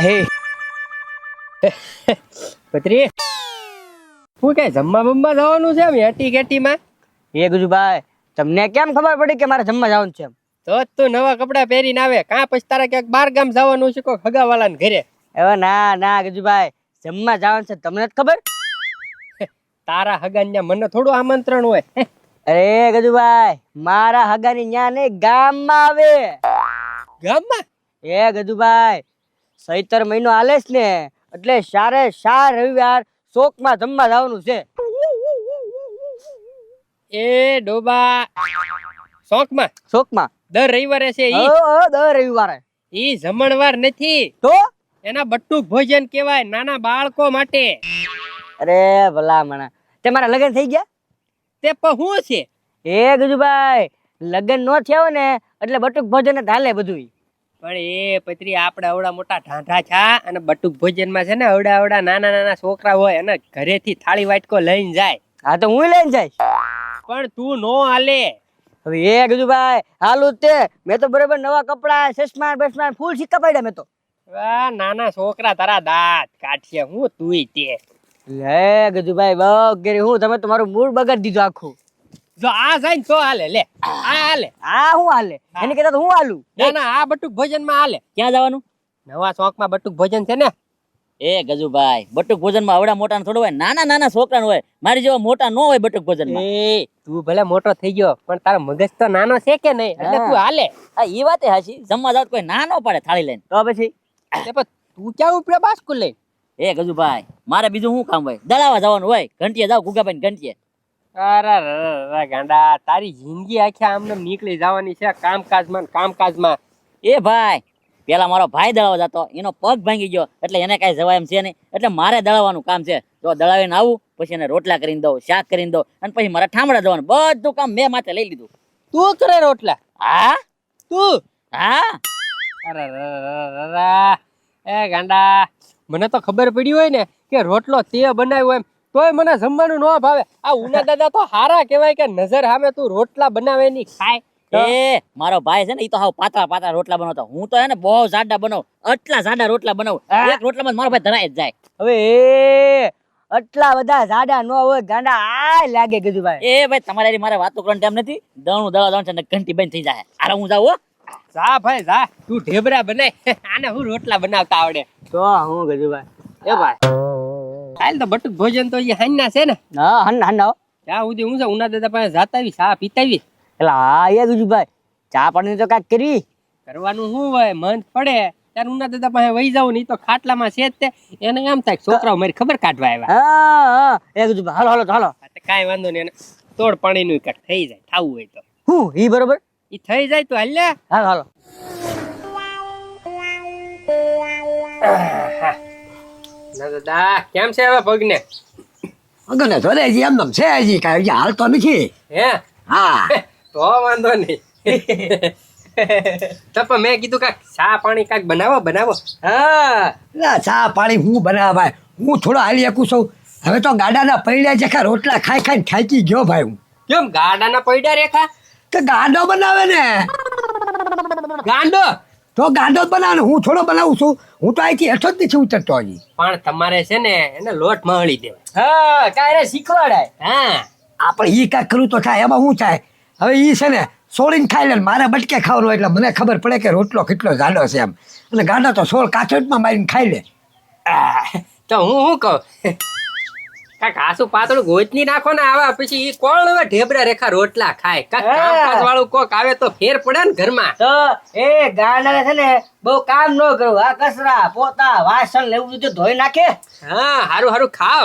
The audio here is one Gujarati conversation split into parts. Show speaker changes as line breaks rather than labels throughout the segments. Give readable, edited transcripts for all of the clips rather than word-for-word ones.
હે
પત્રી હું કઈ જમવા બમવા જવાનું છે હેટી કેટીમાં?
એ ગુજુભાઈ તમને કેમ ખબર પડી કે મારે જમવા જવાનું છે?
તો જ તું નવા કપડા પહેરીને આવે કાં પછી તારા ક્યાંક બાર ગામ જવાનું છે કોઈ હગાવાલાને ઘરે?
હવે ના ગુજુભાઈ જમવા જવાનું છે તમને જ ખબર?
તારા હગાને મને થોડું આમંત્રણ હોય.
અરે ગજુભાઈ મારા હગાની ન્યા નહીં ગામમાં આવે.
ગામમાં?
એ ગજુભાઈ સૈતર મહિનો હાલે છે ને એટલે સારે સાર રવિવાર શોકમાં જમવા જવાનું છે.
એ ડોબા શોખમાં
શોકમાં
દર રવિવારે છે ઈ?
દર રવિવારે.
ઈ જમણવાર નથી,
તો
એના બટુક ભોજન કહેવાય નાના બાળકો માટે.
અરે ભલા મણા તે મારા લગ્ન થઈ ગયા?
તે પણ શું છે?
એ ગજુભાઈ લગ્ન નો થયા હોય ને એટલે બટુક ભોજન જ હાલે બધું.
પણ એ પત્રી આપણે અવડા મોટા ઢાંઢા છા અને બટુક ભોજનમાં છે ને અવડા નાના છોકરા હોય અને ઘરેથી થાળી વાટકો લઈને જાય.
હા તો હું લઈને જઈશ.
પણ તું નો હાલે.
હવે એ ગજુભાઈ હાલું તે મેં તો બરોબર નવા કપડા ચશ્મા બસમા ફૂલ સિક્કા પાડ્યા મેં તો.
વાહ નાના છોકરા તારા દાંત કાઢશે હું તુંય તે.
લે ગજુભાઈ બગેરે હું તમે તમારું મૂડ બગાડી દીધું આખું.
જો આ જાય ને તો હાલે લે આ હાલે
આ હું હાલે એને કહેતા તો હું હાલું.
ના આ બટુક ભોજન માં હાલે.
ક્યાં જવાનું?
નવા શોખમાં બટુક ભોજન છે ને.
એ ગજુભાઈ બટુક ભોજન માં આવડા મોટા થોડું હોય નાના છોકરા હોય મારી જેવા મોટા ન હોય બટુક ભોજન માં.
એ તું ભલે મોટો થઈ ગયો પણ તારો મગજ તો નાનો છે કે નહીં એટલે તું હાલે.
હા એ વાત હાચી જમવા જાવ કોઈ ના ન પાડે થાળી લઈને તો પછી
તું ક્યાં ઉપડે બાસ્કુ લઈ?
એ ગજુભાઈ મારે બીજું શું કામ હોય દળાવા જવાનું હોય ઘંટીએ જાવ ગુગાભાઈ ઘંટીએ.
અરે ગાંડા તારી જિંદગી આખી આમને નીકળી જવાની છે કામકાજમાં.
એ ભાઈ પેલા મારો ભાઈ દળાવા જતો એનો પગ ભાંગી ગયો એટલે એને કઈ જવાય એમ છે નહીં એટલે મારે દળાવવાનું કામ છે. તો દળાવીને આવું પછી એને રોટલા કરીને દઉં શાક કરીને દઉં અને પછી મારા ઠામડા જવાનું બધું કામ મેં માથે લઈ લીધું.
તું કરે રોટલા?
હા
તું?
હા.
અરે એ ગાંડા મને તો ખબર પડી હોય ને કે રોટલો તે બનાવ્યો એમ તોય મને જમવાનું ન ભાવે. આ ઉના દાદા તો હારા કહેવાય કે નજર સામે તું રોટલા બનાવે ની ખાય.
એ મારો ભાઈ છે ને ઈ તો હાવ પાતળા રોટલા બનાવતો હું તો એને બહુ જાડા બનાવું આટલા જાડા રોટલા બનાવું એક રોટલામાં મારો ભાઈ ધરાય જ જાય. હવે આટલા બધા જાડા ન હોય ગાંડા આ લાગે ગજુભાઈ. એ ભાઈ તમારે મારે વાતો કરવાનો ટાઈમ નથી દણું દળવા જવાનું છે ને ઘંટી બંધ થઈ જાય. આરે હું જાઉં.
જા ભાઈ જા તું ઢેબરા બનાય આને હું રોટલા બનાવતા આવડે
તો હું ગજુભાઈ. એ ભાઈ
હાલ તો બટુક ભોજન તો એ હાંજના છે ને.
હા હન
ત્યાં સુધી હું છે ઉના દાદા પાસે જાતા આવી ચા પીતાવી.
એટલે હા એ ગજુભાઈ ચા પાણી તો કાંઈક કરી
કરવાનું શું હોય મન પડે ત્યારે ઉના દાદા પાસે વહી જાવ નહીં તો ખાટલામાં છે જ તે એને એમ થાય છોકરાઓ મારી ખબર કાઢવા આવ્યા.
હા એ ગજુભાઈ હાલો
કાંઈ વાંધો નહીં એને તોડ પાણીનું કાંઈક થઈ જાય ખાવું હોય તો.
હું ઈ બરોબર
ઈ થઈ જાય તો હાલ
હાલો.
દાદા કેમ છે હવે પગને?
અગને જોડે હજી એમ છે હજી કાંઈ હજી હાલતો નથી.
હે
હા
તો વાંધો નહીં. તો પણ મેં કીધું કાંઈક ચા પાણી કાંઈક બનાવો.
હા ના ચા પાણી હું બનાવાય હું થોડો હાલી શકું છું. હવે તો ગાડાના પૈડા જેખા રોટલા ખાઈને થાકી ગયો ભાઈ હું.
કેમ ગાડાના પૈડા રેખા?
તો ગાડો બનાવે ને.
ગાંડો
તો ગાડો જ બનાવે ને હું થોડો બનાવું છું. હું તો અહીંથી હેઠો જ નથી ઉતરતો હજી.
પણ તમારે છે ને એને લોટ મળી દેવાય.
હા કાંઈ શીખવાડાય.
હા
આપણે ઈ કાંઈક કરવું તો થાય એમાં શું થાય. હવે ઈ છે ને સોળીને ખાઈ લે મારે બટકે ખાવાનું એટલે મને ખબર પડે કે રોટલો કેટલો ગાડો છે એમ. અને ગાડો તો સોળ કાચોટમાં મારીને ખાઈ લે.
તો હું શું કહું કાંઈક હાસુ પાતળું ગોચની નાખો ને આવા પછી ઈ કોણ હવે ઢેબરા રેખા રોટલા ખાય કામકાજ વાળું કોક આવે તો ફેર પડે ને ઘરમાં.
તો એ ગાંડા છે ને બહુ કામ ન કરવું આ કચરા પોતા વાસણ લેવું બધું ધોઈ નાખે.
હા હારું ખાવ.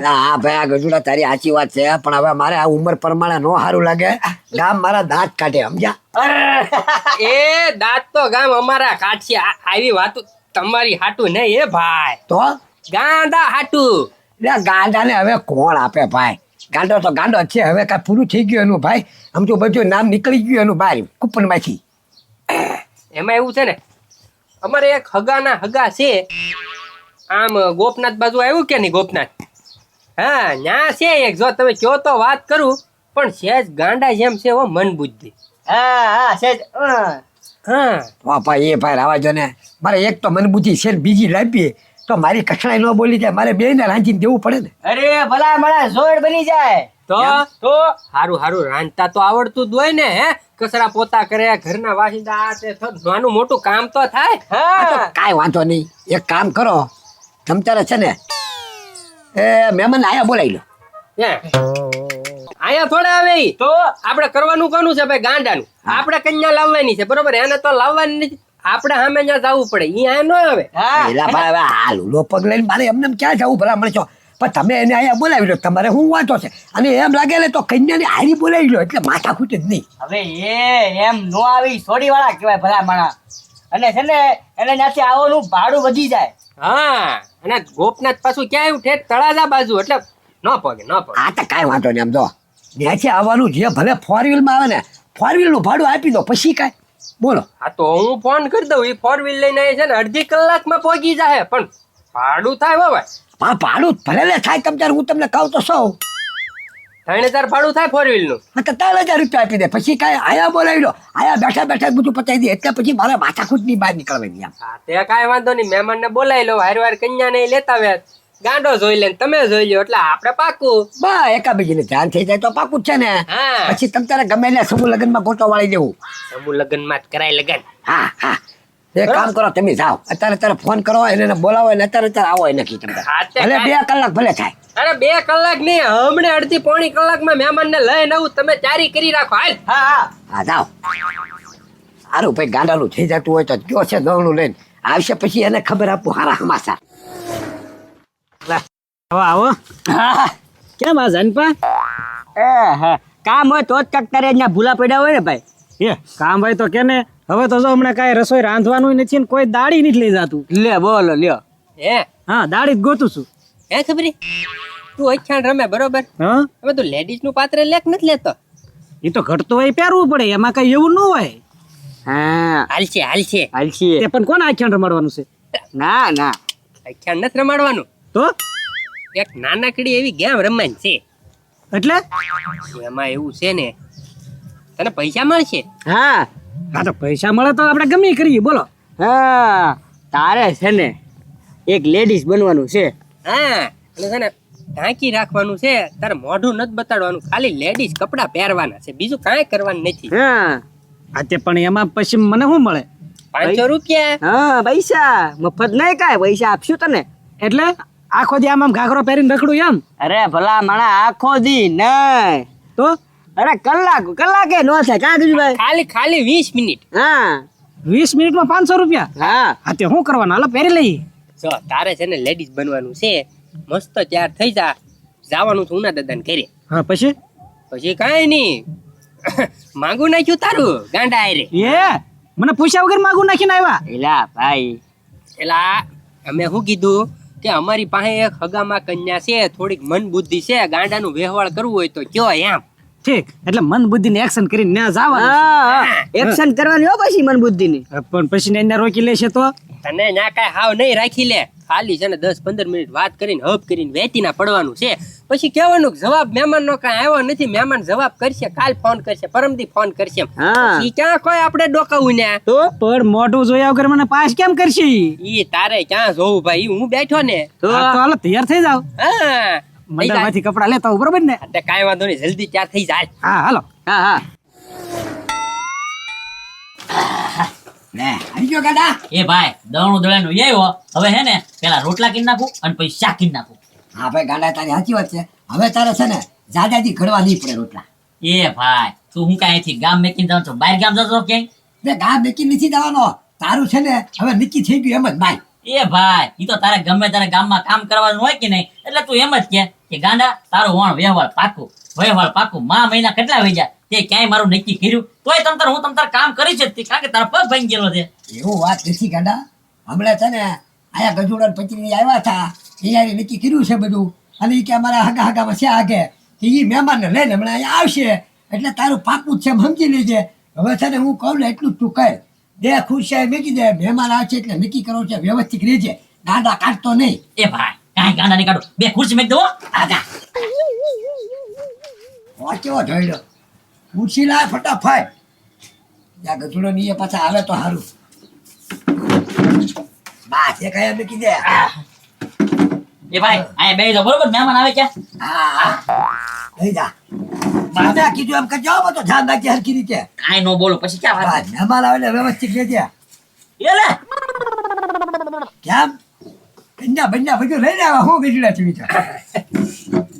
હા ભાઈ આ ગજુડા તારી સાચી વાત છે પણ હવે મારે આ ઉંમર પ્રમાણે નો સારું લાગે. ગામ મારા દાંત કાઢે સમજ્યા.
એ દાંત તો ગામ અમારા કાઢશે આવી વાતો તમારી હાટું નહીં એ ભાઈ
તો
ગાંડા હાટું.
ગાંડા ને હવે કોણ આપે ભાઈ. ગાંડો તો ગાંડો જ છે હવે કાંઈ પૂરું થઈ ગયું એનું ભાઈ. આમ તો બધું નામ નીકળી ગયું એનું બહાર કૂપનમાંથી.
એમાં એવું છે ને અમારે એક હગા છે આમ ગોપનાથ બાજુ આવ્યું કે નહીં ગોપનાથ? હા ન્યા છે એક જો તમે કયો તો વાત કરું પણ સહેજ ગાંડા જેમ છે મન બુદ્ધિ.
હા સેજ
હા
વાહ ભાઈ એ ભાઈ રાવા જો ને મારે એક તો મન બુદ્ધિ છે ને બીજી લાવી તો મારી કઠણાઈ ન બોલી જાય મારે બેયને રાંધીને દેવું પડે ને.
અરે ભલા મારા જોડ બની જાય.
તો હારું હારું રાંધતા તો આવડતું જ હોય ને હે કચરા પોતા કરે ઘરના વાસિંદા આ તે નાનું મોટું કામ તો થાય.
આ તો કાંઈ વાંધો નહીં એક કામ કરો તમ તારે છે ને એ મહેમાન આયા બોલાવી લો.
હે આયા થોડા આવે ઈ. તો આપણે કરવાનું કોનું છે ભાઈ ગાંડાનું આપણે કન્યા લાવવાની છે બરોબર એને તો લાવવાની નથી આપણે સામે ત્યાં જવું પડે ઈ આ ન આવે.
એલા ભાઈ હવે આ લુલો પગ લઈને મારે એમને એમ ક્યાં જવું ભલા મળે છો પણ તમે એને અહીંયા બોલાવી લો તમારે શું વાંધો છે અને એમ લાગે ને તો કન્યાને હારી બોલાવી લો એટલે માથા ખૂટે જ નહીં.
હવે એમ નો આવી સોડી વાળા કહેવાય ભલા માણા અને છે ને એને ત્યાંથી આવવાનું ભાડું વધી જાય.
હા અને ગોપનાથ પાછું ક્યાં આવ્યું ઠેઠ તળાજા બાજુ એટલે ન પગે ન પગે.
આ તો કાંઈ વાંધો નહીં એમ તો ત્યાંથી આવવાનું જે ભલે 4 વ્હીલમાં આવે ને 4 વ્હીલનું ભાડું આપી દો પછી કાંઈ બોલો.
હા તો હું ફોન કરી દઉં એ 4 વ્હીલ લઈને આવે છે ને અડધી કલાકમાં પહોંચી જાય પણ ભાડું થાય બાબા.
હા ભાડું ભલે ને થાય તમ તારે હું તમને કહું તો સૌ
3000 ભાડું થાય 4 વ્હીલ નું.
હા તો 3000 રૂપિયા આપી દે પછી કાંઈ આયા બોલાવી લો આયા બેઠા બેઠા બધું પતાવી દે એટલે પછી મારે માથાકૂટની બહાર નીકળવાની આમ.
હા તે કાંઈ વાંધો નહીં મહેમાન ને બોલાવી લો વાર વાર કન્યા ને લેતા આવ્યા ગાંડો જોઈ લે ને તમે જોઈ લો એટલે આપણે પાકું.
બા એકાબીજીને ધ્યાન થઈ જાય તો પાકું જ છે ને.
હા
પછી તમ તારે ગમે ને સમૂહ લગ્નમાં ગોટો વાળી દેવું.
સમૂહ લગ્ન માં જ કરાય લગ્ન.
હા હા એક કામ કરો તમે જાઓ અત્યારે ફોન કરો એને બોલાવો એને અત્યારે આવો એ નક્કી તમે
હા, તે
ભલે 2 કલાક ભલે થાય.
અરે 2 કલાક નહીં હમણે અડધી પોણી કલાકમાં મહેમાન ને લઈને આવું તમે તૈયારી કરી રાખો હાલ.
હા હા
હા જાઓ સારું ભાઈ ગાંડાનું થઈ જતું હોય તો કયો છે દવનું લઈને આવશે પછી એને ખબર આપું હારા હમાસા.
આવો આવો કેમ આ જાનપા
કામ હોય તો જ કકતારે અહીંયા ભૂલા પડ્યા હોય ને ભાઈ.
એ કામ હોય તો કે ને હવે તો જો હમણાં કાંઈ રસોઈ રાંધવાનું નથી ને કોઈ દાડી નથી લઈ જાતું.
લે બોલો લ્યો.
હે
હા દાડી જ ગોતું છું.
હે ખબરી તું અખ્યાણ રમે બરોબર
હા
હવે તું લેડીઝ નું પાત્ર લેખ નથી લેતો.
એ તો ઘટતો હોય પહેરવું પડે એમાં કઈ એવું ન હોય.
હા
હાલશે હાલશે
હાલશી.
તે પણ કોને આખ્યાન રમાડવાનું છે
ના ના
અખ્યાણ નથી રમાડવાનું
તો
એક નાનકડી એવી ગેમ રમવાની છે
એટલે
એમાં એવું છે ને તને પૈસા મળશે.
હા
હા તો પૈસા મળે તો આપણે ગમે ઈ કરીએ બોલો.
હા તારે છે ને એક લેડીઝ બનવાનું છે.
હા અને છે ને ઢાંકી રાખવાનું છે તારે મોઢું નથી બતાડવાનું ખાલી લેડીઝ કપડા પહેરવાના છે બીજું કાંઈ કરવાનું નથી.
હા
હા તે પણ એમાં પછી મને શું મળે
500 રૂપિયા.
હા પૈસા મફત નહીં કાંઈ પૈસા આપશું તને.
એટલે આખો દી આમ ઘાઘરો પહેરીને રખડું એમ
અરે ભલા માણા આખો દી નહીં
તો
અરે કલાકે નો થાય કાં દીધું ભાઈ.
ખાલી 20 મિનિટ.
હા
20 મિનિટમાં 500 રૂપિયા.
હા
હા તે શું કરવાનું હાલો પહેરી લઈએ.
જો તારે છે ને લેડીઝ બનવાનું છે મસ્ત તૈયાર થઈ જા જવાનું છે ઉના દાદાને ઘરે.
હા પછી
પછી કાંઈ નહીં માંગુ નાખ્યું તારું ગાંડા આયરે.
એ મને પૂછ્યા વગર માગું નાખીને આવ્યા.
એલા ભાઈ
એલા અમે શું કીધું કે અમારી પાસે એક હગામાં કન્યા છે થોડીક મન બુદ્ધિ છે ગાંડાનું વ્યવહાર કરવું હોય તો કયો એમ.
ઠીક એટલે મન બુદ્ધિ ને એક્શન કરીને ત્યાં જવાનું
હા એક્શન કરવાની હો પછી મન બુદ્ધિ ની.
છે. પણ પછી ને એને રોકી લેશે તો
તને ના કાંઈ હાવ નહીં રાખી લે ખાલી છે ને 10-15 મિનિટ વાત કરીને હબ કરીને વેચી ના પડવાનું છે પછી કહેવાનું કે જવાબ મહેમાન નો કાંઈ આવ્યો નથી મહેમાન જવાબ કરશે કાલ ફોન કરશે પરમદી ફોન કરશે.
હા.
પછી ક્યાં કોઈ આપણે ડોકાવું ને
તો
પણ મોઢું જોયા વગર મને પાસ કેમ કરશે ઈ?
ઈ તારે ક્યાં જોવું ભાઈ ઈ હું બેઠો ને.
તો
હા, તો હાલો તૈયાર થઈ જાવ
હા
મંડળમાંથી કપડા લેતા આવું બરોબર ને.
એટલે કાંઈ વાંધો નહીં જલ્દી ત્યાં થઈ જાય.
હા હાલો
હા હા
લે આવી ગયો ગાડા.
એ ભાઈ દવણું દળાનું એ આવ્યો હવે હે ને પેલા રોટલા કિન નાખું અને પછી શાક કિન નાખું.
હા ભાઈ ગાડા તારી સાચી વાત છે હવે તારે છે ને જાજાજી ઘડવા નહીં પડે રોટલા.
એ ભાઈ તું હું કાંઈ અહીંથી ગામ મેકીને જાઉં છું બહાર ગામ જતો ક્યાંય?
બે ગા બેકી નથી જવાનો તારું છે ને હવે નક્કી થઈ ગયું એમ જ ભાઈ.
એ ભાઈ ઈ તો તારે ગમે તારે ગામમાં કામ કરવાનું હોય કે નહીં એટલે તું એમ જ કે ગાંડા તારું વણ વ્યવહાર પાકું મહિના કેટલા વહી જાય તે ક્યાંય મારું નક્કી કર્યું તોય હું તમતાર કામ કરી જ હતી કારણ કે તારા પગ ભાંગી ગયેલો છે.
એવું વાત નથી ગાડા હમણાં છે ને આયા ગજુડા પચરી આવ્યા હતા અહીંયા નક્કી કર્યું છે બધું અને ઈ કે અમારા હગામાં છે આગે કે ઈ મહેમાનને લઈને હમણાં અહીંયા આવશે એટલે તારું પાકું જ છે એમ સમજી લેજે. હવે છે ને હું કહું ને એટલું જ તું કર દે ખુરશી મૂકી દે મહેમાન આવશે એટલે નક્કી કરો છે વ્યવસ્થિત રહેજે ગાંડા કાઢતો નહીં.
એ ભાઈ કાંઈ ગાંડા નહીં કાઢો બે ખુરશી મેક દો
આજા કેવો ઢળ્યો ખુરશી લાય ફટાફટ ત્યાં ગધુડો ની પાછા આવે તો સારું. બા છે કઈ મૂકી દે.
એ ભાઈ અહીંયા બેહી જાઓ બરોબર મહેમાન આવે ક્યાં
હા લઈ જા. બાને કીધું એમ કરજો હો, બધું ધ્યાન રાખજે હરખી રીતે.
કાંઈ નો બોલો પછી ક્યાં વાત
બા મહેમાન આવે એટલે વ્યવસ્થિત લેજે.
એ લે
કેમ કન્યા બન્યા બધું લઈને આવ્યા હું ગજડા છે વિચાર.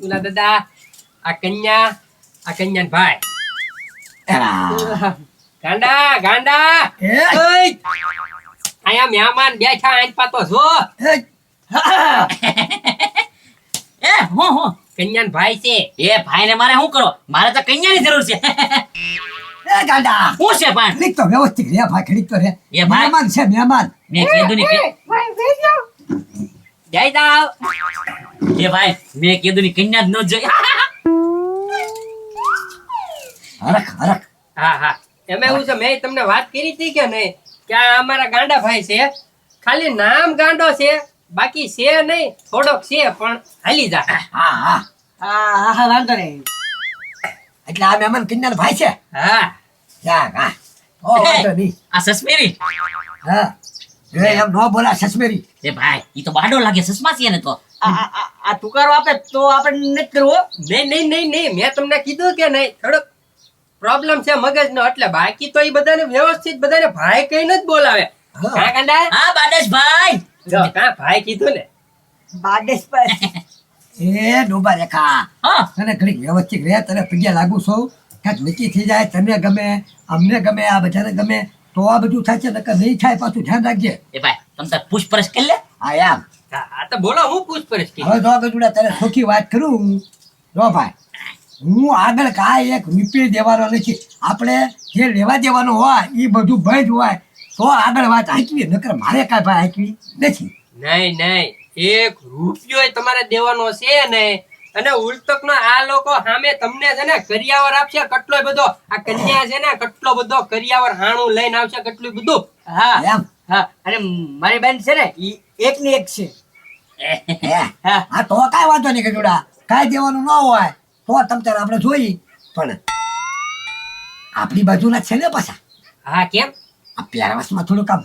ઓલા દાદા આ કન્યા ભાઈ ગાંડા ગાંડા
એ
ઓય આયા મહેમાન બેઠા આઈ પાતો જો
એ હા.
એ હું
કન્યા ભાઈ છે
એ ભાઈને મારે શું કરો મારે તો કન્યાની જરૂર છે
એ ગાંડા
શું છે પણ
ઘડીક તો વ્યવસ્થિત રે ભાઈ ઘડીક તો રે.
એ ભાઈ.
મહેમાન છે મહેમાન.
મેં કીધું ને
જય જાવ
એ ભાઈ મેં કીધું ની કન્યા જ ન જોઈ
હરખ હરખ.
હા હા એમાં એવું છે મેં તમને વાત કરી હતી કે નહીં કે આ અમારા ગાંડા ભાઈ છે ખાલી નામ ગાંડો છે બાકી છે નહીં થોડોક છે પણ હાલી જા
હા હા
હા વાંધો નહીં.
એટલે આ મહેમાન કન્યા ભાઈ છે.
હા
જા હા ઓ વાંધો નહીં.
આ સસમેરી
હા એ એમ નો બોલા સસમેરી.
એ ભાઈ ઈ તો બાડો લાગે સસમા છે ને તો
આ તુકારો આપે તો આપણે નથી કરવો.
નહીં મેં તમને કીધું કે નહીં થોડોક પ્રોબ્લેમ છે મગજનો એટલે બાકી તો એ બધાને વ્યવસ્થિત બધાને ભાઈ કહીને જ બોલાવે
હા.
હા ગાંડા
હા બાડેશ ભાઈ
જો કાં ભાઈ કીધું ને
બાદેશ પર
એ ડોબા રેખા
હા
તને ઘડીક વ્યવસ્થિત રે તને પગે લાગુ છો કાંઈક નક્કી થઈ જાય તને ગમે અમને ગમે આ બધાને ગમે તો આ બધું થાય છે નકર નહીં થાય પાછું ધ્યાન રાખજે.
એ ભાઈ તમ તાર પૂછપરછ કરી લે
હા એમ
હા તો બોલો હું પૂછપરછ કી
હવે જો ગજુડા તને ખોખી વાત કરું જો ભાઈ હું આગળ કાંઈ એક રૂપિયો દેવાનો નથી. આપણે જે લેવા દેવાનું હોય એ બધું બંધ હોય તો આગળ વાત હાંકવી નકર મારે કાંઈ ભાઈ હાંકવી નથી.
નહીં એક રૂપિયો તમારે દેવાનો છે નહીં અને ઉલટક નો આ લોકો સામે તમને છે ને કરિયાવર આપશે કેટલોય બધો આ કન્યા છે ને કેટલો બધો કરિયાવર હાણું લઈને આવશે કેટલું બધું
હા
એમ
હા અને મારી બેન છે ને ઈ એક ની એક છે.
હે હા તો કાંઈ વાંધો નહીં ગજુડા કાંઈ દેવાનું ન હોય તો તમ તારે આપણે જોઈ પણ આપણી બાજુના છે ને પાછા
હા કેમ
આ પ્યારવાસમાં થોડું કામ.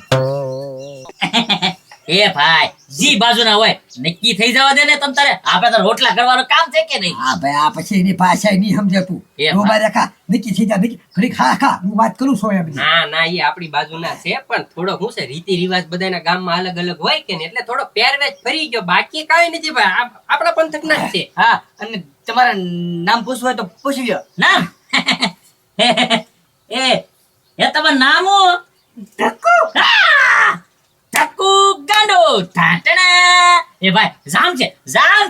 એ ભાઈ જી બાજુ ના હોય નક્કી થઈ જવા દે ને તમ તારે આપણે તો રોટલા કરવાનું કામ છે કે નહીં
હા ભાઈ આ પછી એની ભાષા નહીં સમજે તું.
એ
ડોબા રેખા નક્કી થઈ જા નક્કી ઘડીક ખા ખા હું વાત કરું છું એમ.
ના એ આપણી બાજુના છે પણ થોડો શું છે રીતિ રિવાજ બધાના ગામમાં અલગ અલગ હોય કે ને એટલે થોડો પહેરવેશ ફરી ગયો બાકી કાંઈ નથી ભાઈ આપણા પંથકના જ છે
હા અને તમારા નામ પૂછવું હોય તો પૂછી લ્યો.
નામ એ તમારું નામ હું? ટકુ ગાંડો ટાટણા. એ ભાઈ જામ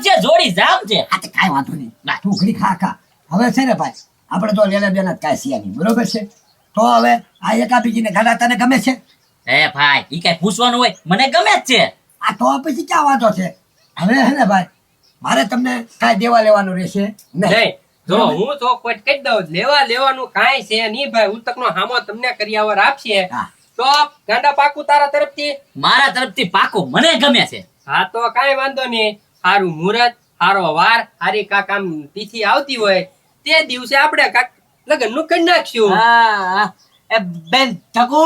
છે જોડી જામ છે
આ તો કાંઈ વાંધો નહીં તું ઘડીક ખા ખા. હવે છે ને ભાઈ આપણે તો લેલા બેના જ કાંઈ છે નહીં બરોબર છે તો હવે આ એકાબીજીને ગાડા તને ગમે છે.
એ ભાઈ ઈ કઈ પૂછવાનું હોય મને ગમે જ છે
આ તો પછી ક્યાં વાંધો છે. હવે હે ને ભાઈ મારે તમને કાંઈ દેવા લેવાનું રહેશે નહીં.
નહીં જો હું ચોખવટ કહી દઉં લેવાનું કાંઈ છે નહીં ભાઈ ઉલટક નો હામો તમને કરિયાવર આપશે
હા
તો ગાંડા પાકું તારા તરફથી
મારા તરફથી પાકું મને ગમે છે
હા તો કાંઈ વાંધો નહીં સારું મુહૂર્ત સારો વાર સારી કાક આમ તિથિ આવતી હોય તે દિવસે આપણે કાક લગ્ન નું કરી નાખશું
હા એ બેન ઠકુ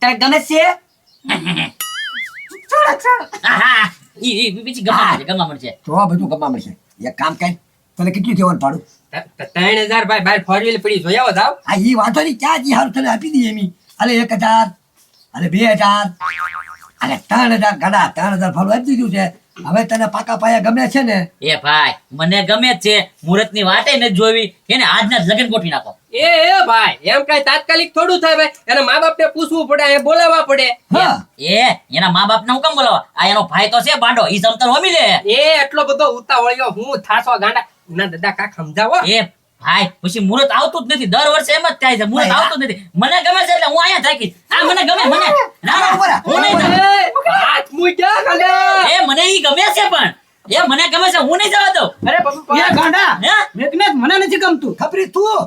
તને ગમે છે.
આહા, ઈ બીજી ગમા મળશે
તો આ બધું ગમા મળશે. એક કામ કર તને કેટલું દેવાનું ભાડું.
3000 ભાઈ બાર ફોર વ્હીલ પડી જોઈ આવો જાવ
આ ઈ વાંધો નહીં ક્યાં જી હારું તને આપી દઈએ એમી. અલે 1000 અલે 2000 અલે 3000 ગાડા 3000 ભાડું આપી દીધું છે. હવે તને પાકા પાયા ગમે છે ને.
એ ભાઈ મને ગમે જ છે મુહૂર્ત ની વાટે નથી જોવી એને આજના જ લગ્ન ગોઠવી નાખો
એ ભાઈ એમ કઈ તાત્કાલિક થોડું થાય ભાઈ એના મા બાપ ને પૂછવું પડે એ બોલાવવા પડે
હા
એ એના મા બાપ ને હું કેમ બોલાવા આ એનો ભાઈ તો છે બાંડો ઈ સમતર હોમી લે
એ એટલો બધો ઉતાવળ્યો હું થાસો ગાંડા ના દાદા કાક સમજાવો
એ ભાઈ પછી મુહૂર્ત આવતું જ નથી દર વર્ષે એમ જ થાય છે મુહૂર્ત આવતું જ નથી મને ગમે છે એટલે હું અહીંયા થાકી આ મને ગમે મને ના ના હું નહીં જાઉં.
હાથ મૂક્યા ગાંડા
એ મને ઈ ગમે છે પણ એ મને ગમે છે હું નહીં જવા દઉં
અરે પપ્પા
એ ગાંડા
હે
એકને જ મને નથી ગમતું.
ખબરી તું